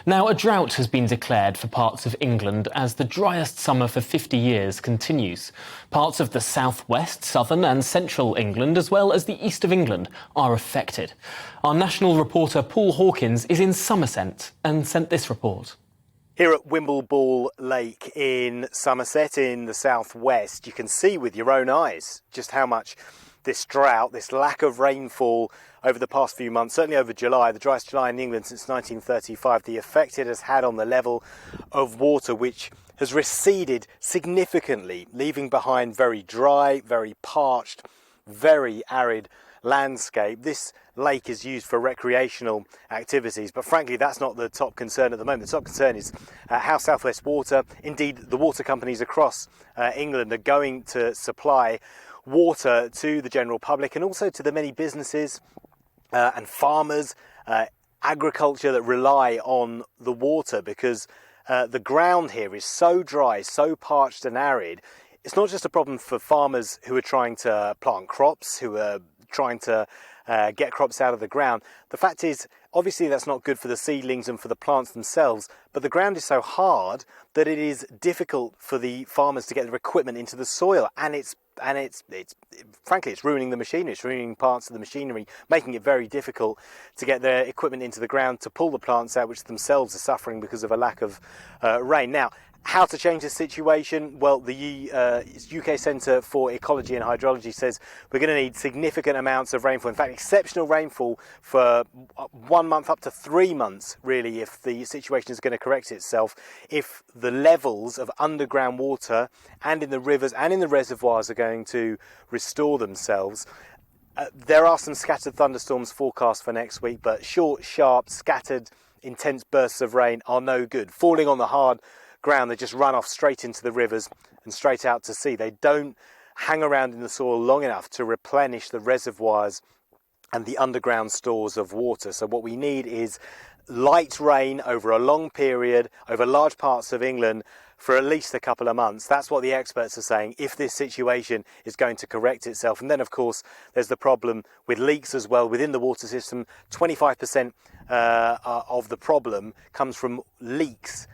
Now, a drought has been declared for parts of England as the driest summer for 50 years continues. Parts of the southwest, southern and central England, as well as the east of England, are affected. Our national reporter Paul Hawkins is in Somerset and sent this report. Here at Wimbleball Lake in Somerset in the southwest, you can see with your own eyes just how much this drought, this lack of rainfall over the past few months, certainly over July, the driest July in England since 1935, the effect it has had on the level of water, which has receded significantly, leaving behind very dry, very parched, very arid landscape. This lake is used for recreational activities, but frankly that's not the top concern at the moment. The top concern is how South West Water, indeed the water companies across England, are going to supply water to the general public and also to the many businesses and farmers, agriculture that rely on the water, because the ground here is so dry, so parched and arid. It's not just a problem for farmers who are trying to plant crops, who are trying to get crops out of the ground. The fact is, obviously that's not good for the seedlings and for the plants themselves, but the ground is so hard that it is difficult for the farmers to get their equipment into the soil, and it's frankly it's ruining the machinery, it's ruining parts of the machinery, making it very difficult to get their equipment into the ground to pull the plants out, which themselves are suffering because of a lack of rain. Now, how to change the situation? Well, the UK Centre for Ecology and Hydrology says we're going to need significant amounts of rainfall. In fact, exceptional rainfall for 1 month up to 3 months, really, if the situation is going to correct itself, if the levels of underground water and in the rivers and in the reservoirs are going to restore themselves. There are some scattered thunderstorms forecast for next week, but short, sharp, scattered, intense bursts of rain are no good. Falling on the hard ground, they just run off straight into the rivers and straight out to sea. They don't hang around in the soil long enough to replenish the reservoirs and the underground stores of water. So what we need is light rain over a long period, over large parts of England, for at least a couple of months. That's what the experts are saying, if this situation is going to correct itself. And then, of course, there's the problem with leaks as well within the water system. 25% of the problem comes from leaks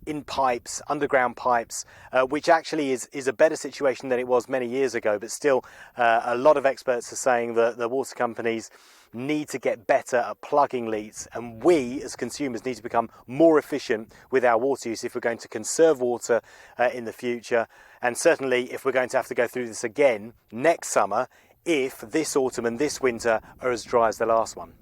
in pipes, underground pipes, which actually is a better situation than it was many years ago. But still, a lot of experts are saying that the water companies need to get better at plugging leaks, and we as consumers need to become more efficient with our water use if we're going to conserve water in the future, and certainly if we're going to have to go through this again next summer if this autumn and this winter are as dry as the last one.